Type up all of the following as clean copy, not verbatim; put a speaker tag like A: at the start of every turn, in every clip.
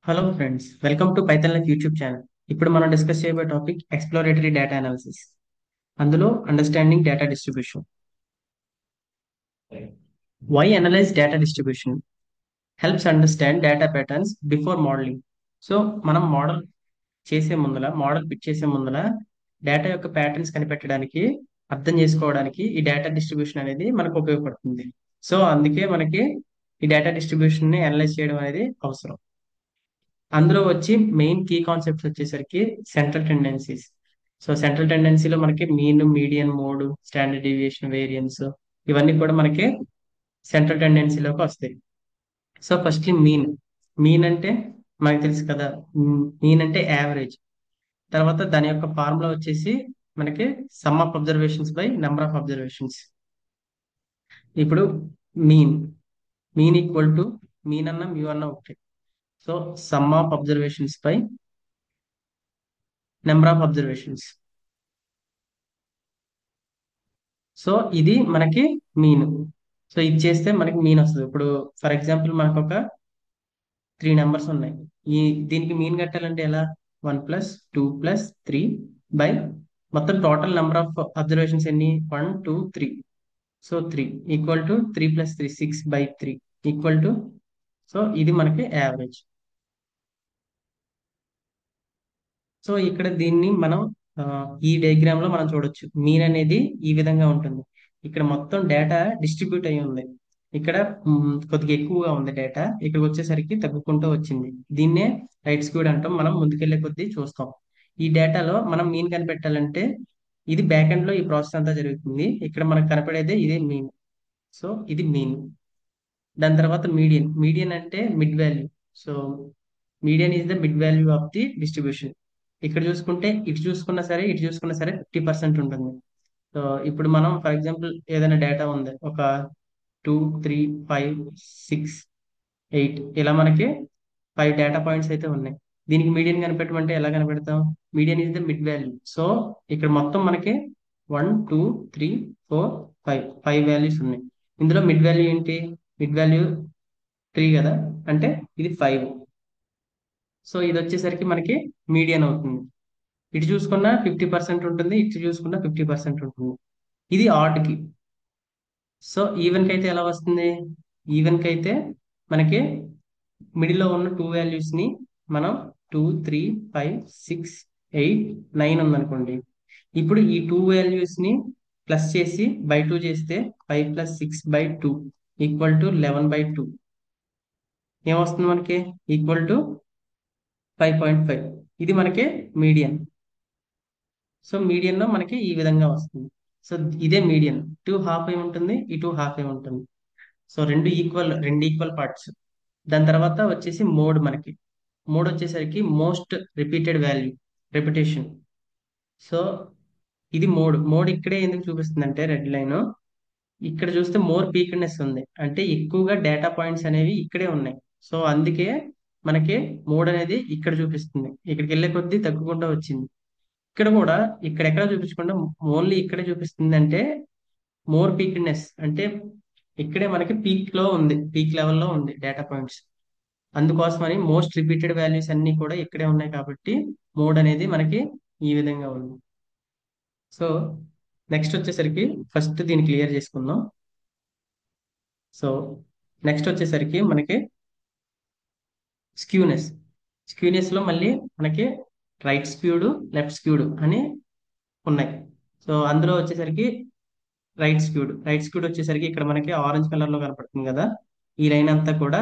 A: Hello friends, welcome to Python life YouTube channel. ఇప్పుడు మనం discuss చేయబోయే టాపిక్ ఎక్స్ప్లోరేటరీ డేటా అనాలిసిస్. అందులో understanding data distribution. Why analyse data distribution helps understand data patterns before modelling. So మనం model pick చేసే ముందల data యొక్క patterns కనిపెట్టడానికి, అర్థం చేసుకోవడానికి ఈ డేటా డిస్ట్రిబ్యూషన్ అనేది మనకు ఉపయోగపడుతుంది. సో అందుకే మనకి ఈ డేటా డిస్ట్రిబ్యూషన్ ని అనలైజ్ చేయడం అనేది అవసరం. అందులో వచ్చి మెయిన్ కీ కాన్సెప్ట్స్ వచ్చేసరికి సెంట్రల్ టెండెన్సీస్. సో సెంట్రల్ టెండెన్సీలో మనకి mean, median, mode, standard deviation, variance ఇవన్నీ కూడా మనకి సెంట్రల్ టెండెన్సీలోకి వస్తాయి. So first mean. మీన్ అంటే మనకు తెలుసు కదా. మీన్ అంటే యావరేజ్. తర్వాత దాని యొక్క ఫార్ములా వచ్చేసి మనకి sum of observations by number of observations. ఇప్పుడు mean mean equal to mean అన్న మ్యూ అన్న ఒకటి. So sum of observations by number of observations. So ఇది మనకి మీన్. సో ఇది చేస్తే మనకి మీన్ వస్తుంది. ఇప్పుడు ఫర్ ఎగ్జాంపుల్ మనకు ఒక 3 నెంబర్స్ ఉన్నాయి. ఈ దీనికి మీన్ కట్టాలంటే ఎలా? 1+2+3 బై మొత్తం టోటల్ నెంబర్ ఆఫ్ అబ్జర్వేషన్స్ ఎన్ని? 1 2 3. So 3 equal to 3+3 6/3 equal to. So ఇది మనకి యావరేజ్. సో ఇక్కడ దీన్ని మనం ఆ, ఈ డయాగ్రామ్ లో మనం చూడొచ్చు. మీన్ అనేది ఈ విధంగా ఉంటుంది. ఇక్కడ మొత్తం డేటా డిస్ట్రిబ్యూట్ అయి ఉంది. ఇక్కడ కొద్దిగా ఎక్కువగా ఉంది డేటా. ఇక్కడికి వచ్చేసరికి తగ్గుకుంటూ వచ్చింది. దీన్నే రైట్ స్క్యూడ్ అంటాం. మనం ముందుకెళ్లే కొద్దీ చూస్తాం. ఈ డేటాలో మనం మీన్ కనిపెట్టాలంటే ఇది బ్యాక్ ఎండ్ లో ఈ ప్రాసెస్ అంతా జరుగుతుంది. ఇక్కడ మనకు కనపడేదే ఇదే మీన్. సో ఇది మీన్. దాని తర్వాత మీడియన్. మీడియన్ అంటే mid value. So median is the mid value of the distribution. ఇక్కడ చూసుకుంటే ఇటు చూసుకున్నా సరే 50% ఉంటుంది. సో ఇప్పుడు మనం ఫర్ ఎగ్జాంపుల్ ఏదైనా డేటా ఉంది, ఒక 2 3 5 6 8 ఇలా మనకి 5 డేటా పాయింట్స్ అయితే ఉన్నాయి. దీనికి మీడియన్ కనిపెట్టమంటే ఎలా కనిపెడతాం? Median is the mid value. So ఇక్కడ మొత్తం మనకి 1 2 3 4 5 వాల్యూస్ ఉన్నాయి. ఇందులో మిడ్ వాల్యూ ఏంటి? మిడ్ వాల్యూ 3 కదా, అంటే ఇది 5. సో ఇది వచ్చేసరికి మనకి మీడియన్ అవుతుంది. ఇటు చూసుకున్న 50% ఉంటుంది, ఇటు చూసుకున్న 50% ఉంటుంది. ఇది ఆడ్ కి. సో ఈవెన్ కి అయితే ఎలా వస్తుంది? ఈవెన్ కి అయితే మనకి మిడిల్ లో ఉన్న 2 వాల్యూస్ ని మనం 2 3 5 6 8 9 ఉందనుకోండి. ఇప్పుడు ఈ 2 వాల్యూస్ ని ప్లస్ చేసి బై 2 చేస్తే 5+6/2 ఈక్వల్ టు 11/2 ఏమొస్తుంది మనకి? Equal to 5.5. ఇది మనకి మీడియన్. సో మీడియన్ లో మనకి ఈ విధంగా వస్తుంది. సో ఇదే మీడియన్. టూ హాఫ్ ఏ ఉంటుంది, ఇటు హాఫ్ ఏ ఉంటుంది. సో రెండు ఈక్వల్ పార్ట్స్. దాని తర్వాత వచ్చేసి మోడ్. మనకి మోడ్ వచ్చేసరికి most repeated value, repetition. So ఇది మోడ్. మోడ్ ఇక్కడే ఎందుకు చూపిస్తుంది అంటే రెడ్ లైన్. ఇక్కడ చూస్తే మోర్ పీక్డ్నెస్ ఉంది, అంటే ఎక్కువగా డేటా పాయింట్స్ అనేవి ఇక్కడే ఉన్నాయి. సో అందుకే మనకి మోడ్ అనేది ఇక్కడ చూపిస్తుంది. ఇక్కడికి వెళ్ళే కొద్దీ తగ్గుకుంటూ వచ్చింది. ఇక్కడ కూడా ఎక్కడ చూపించకుండా ఓన్లీ ఇక్కడే చూపిస్తుంది. అంటే మోర్ పీక్డ్నెస్ అంటే ఇక్కడే మనకి పీక్ లో ఉంది, పీక్ లెవెల్లో ఉంది డేటా పాయింట్స్. అందుకోసమని మోస్ట్ రిపీటెడ్ వాల్యూస్ అన్ని కూడా ఇక్కడే ఉన్నాయి కాబట్టి మోడ్ అనేది మనకి ఈ విధంగా ఉంది. సో నెక్స్ట్ వచ్చేసరికి ఫస్ట్ దీన్ని క్లియర్ చేసుకుందాం. సో నెక్స్ట్ వచ్చేసరికి మనకి స్క్యూనెస్. స్క్యూనెస్ లో మళ్ళీ మనకి రైట్ స్క్యూడ్, లెఫ్ట్ స్క్యూడ్ అని ఉన్నాయి. సో అందులో వచ్చేసరికి రైట్ స్క్యూడ్ వచ్చేసరికి ఇక్కడ మనకి ఆరెంజ్ కలర్ లో కనపడుతుంది కదా. ఈ లైన్ అంతా కూడా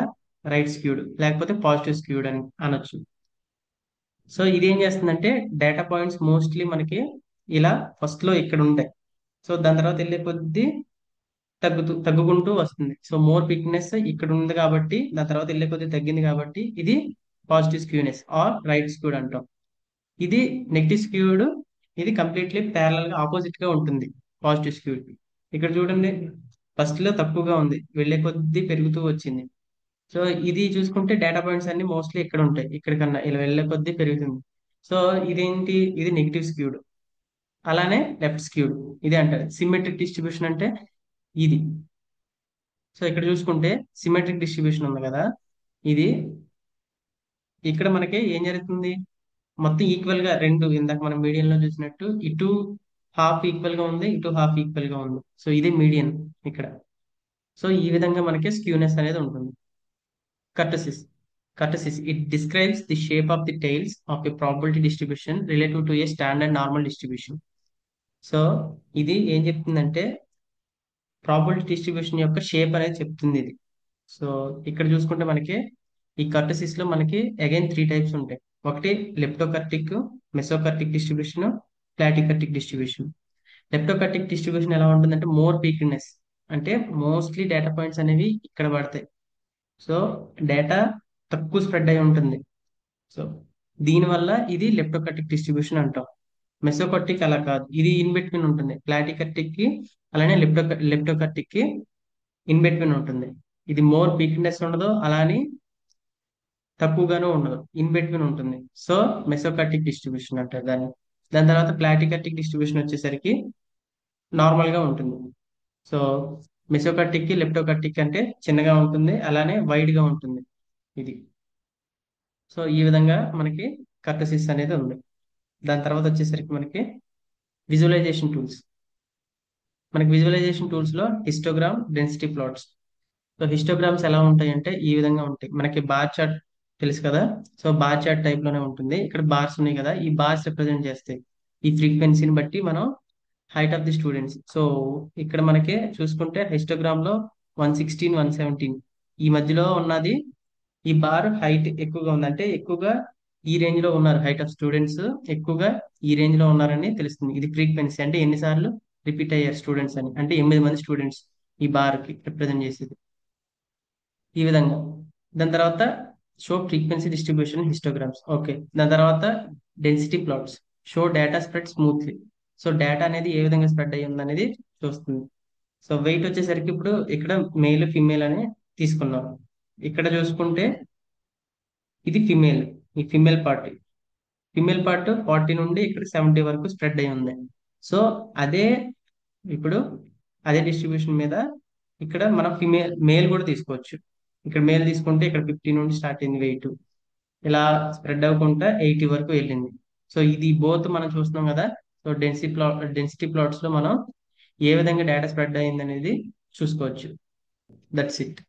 A: రైట్ స్క్యూడ్ లేకపోతే పాజిటివ్ స్క్యూడ్ అని అనొచ్చు. సో ఇది ఏం చేస్తుందంటే డేటా పాయింట్స్ మోస్ట్లీ మనకి ఇలా ఫస్ట్ లో ఇక్కడ ఉంటాయి. సో దాని తర్వాత వెళ్ళే కొద్దీ తగ్గుకుంటూ వస్తుంది. సో మోర్ థిక్నెస్ ఇక్కడ ఉంది కాబట్టి దాని తర్వాత వెళ్ళే కొద్దీ తగ్గింది కాబట్టి ఇది positive skewness or right skewed అంటాం. ఇది నెగిటివ్ స్క్యూడ్. ఇది కంప్లీట్లీ ప్యారలల్ గా ఆపోజిట్ గా ఉంటుంది పాజిటివ్ స్క్యూడ్. ఇక్కడ చూడండి, ఫస్ట్ లో తక్కువగా ఉంది, వెళ్ళే కొద్దీ పెరుగుతూ వచ్చింది. సో ఇది చూసుకుంటే డేటా పాయింట్స్ అన్ని మోస్ట్లీ ఇక్కడ ఉంటాయి. ఇక్కడ కన్నా ఇలా వెళ్ళే కొద్దీ పెరుగుతుంది. సో ఇదేంటి? ఇది నెగిటివ్ స్క్యూడ్. అలానే లెఫ్ట్ స్క్యూడ్. ఇదే అంటారు సిమెట్రిక్ డిస్ట్రిబ్యూషన్ అంటే ఇది. సో ఇక్కడ చూసుకుంటే సిమెట్రిక్ డిస్ట్రిబ్యూషన్ ఉంది కదా, ఇది ఇక్కడ మనకి ఏం జరుగుతుంది, మొత్తం ఈక్వల్ గా రెండు ఇందాక మనం మీడియన్ లో చూసినట్టు ఇటు హాఫ్ ఈక్వల్ గా ఉంది, ఇటు హాఫ్ ఈక్వల్ గా ఉంది. సో ఇది మీడియన్ ఇక్కడ. సో ఈ విధంగా మనకి స్క్యూనెస్ అనేది ఉంటుంది. కర్టసిస్. Kurtosis. It describes the shape of the tails of a probability distribution relative to a standard normal distribution. So ఇది ఏం చెప్తుందంటే ప్రాబిలిటీ డిస్ట్రిబ్యూషన్ యొక్క షేప్ అనేది చెప్తుంది ఇది. సో ఇక్కడ చూసుకుంటే మనకి ఈ కర్టసిస్ లో మనకి అగైన్ త్రీ టైప్స్ ఉంటాయి. ఒకటి లెప్టోకర్టిక్, మెసోకర్టిక్ డిస్ట్రిబ్యూషన్, ప్లాటికర్టిక్ డిస్ట్రిబ్యూషన్. లెప్టోకర్టిక్ డిస్ట్రిబ్యూషన్ ఎలా ఉంటుందంటే మోర్ పీక్డ్నెస్, అంటే మోస్ట్లీ డేటా పాయింట్స్ అనేవి ఇక్కడ పడతాయి. సో డేటా తక్కువ స్ప్రెడ్ అయి ఉంటుంది. సో దీనివల్ల ఇది లెప్టోకర్టిక్ డిస్ట్రిబ్యూషన్ అంటాం. మెసోకర్టిక్ అలా కాదు, ఇది ఇన్ బిట్వీన్ ఉంటుంది. ప్లాటికర్టిక్ కి అలానే లెప్టోకర్టిక్ కి ఇన్ బిట్వీన్ ఉంటుంది. ఇది మోర్ పీక్నెస్ ఉండదు, అలానే తక్కువగాను ఉండదు, ఇన్ బిట్వీన్ ఉంటుంది. సో మెసోకర్టిక్ డిస్ట్రిబ్యూషన్ అంటారు దాన్ని. దాని తర్వాత ప్లాటికర్టిక్ డిస్ట్రిబ్యూషన్ వచ్చేసరికి నార్మల్ గా ఉంటుంది. సో మెసోకర్టిక్ కి లెప్టోకర్టిక్ అంటే చిన్నగా ఉంటుంది, అలానే వైడ్ గా ఉంటుంది ఇది. సో ఈ విధంగా మనకి కర్టసిస్ అనేది ఉంది. దాని తర్వాత వచ్చేసరికి మనకి విజువలైజేషన్ టూల్స్. మనకి విజువలైజేషన్ టూల్స్ లో histogram, density plots. So histograms ఎలా ఉంటాయి అంటే ఈ విధంగా ఉంటాయి. మనకి బార్ చార్ట్ తెలుసు కదా. సో బార్ చార్ట్ టైప్ లోనే ఉంటుంది. ఇక్కడ బార్స్ ఉన్నాయి కదా, ఈ బార్స్ రిప్రజెంట్ చేస్తాయి ఈ ఫ్రీక్వెన్సీని బట్టి మనం height of the students. So ఇక్కడ మనకి చూసుకుంటే హిస్టోగ్రామ్ లో 116, 117 ఈ మధ్యలో ఉన్నది. ఈ బార్ హైట్ ఎక్కువగా ఉంది, అంటే ఎక్కువగా ఈ రేంజ్ లో ఉన్నారు, హైట్ ఆఫ్ స్టూడెంట్స్ ఎక్కువగా ఈ రేంజ్ లో ఉన్నారని తెలుస్తుంది. ఇది ఫ్రీక్వెన్సీ, అంటే ఎన్నిసార్లు రిపీట్ అయ్యారు స్టూడెంట్స్ అని, అంటే 8 మంది స్టూడెంట్స్ ఈ బార్ కి రిప్రజెంట్ చేసేది ఈ విధంగా. దాని తర్వాత show frequency distribution histograms. Okay. దాని తర్వాత density plots show data spread smoothly. So data అనేది ఏ విధంగా స్ప్రెడ్ అయ్యి ఉంది అనేది చూస్తుంది. సో వెయిట్ వచ్చేసరికి ఇప్పుడు ఇక్కడ మేల్ ఫిమేల్ అని తీసుకున్నాం. ఇక్కడ చూసుకుంటే ఇది ఫిమేల్, ఈ ఫిమేల్ పార్ట్ 40 నుండి ఇక్కడ 70 వరకు స్ప్రెడ్ అయి ఉంది. సో అదే ఇప్పుడు అదే డిస్ట్రిబ్యూషన్ మీద ఇక్కడ మనం మేల్ కూడా తీసుకోవచ్చు. ఇక్కడ మేల్ తీసుకుంటే ఇక్కడ 50 నుండి స్టార్ట్ అయింది వెయిట్, ఇలా స్ప్రెడ్ అవ్వకుండా 80 వరకు వెళ్ళింది. సో ఇది బోత్ మనం చూస్తున్నాం కదా. సో డెన్సిటీ ప్లాట్స్ లో మనం ఏ విధంగా డేటా స్ప్రెడ్ అయింది అనేది చూసుకోవచ్చు. That's it.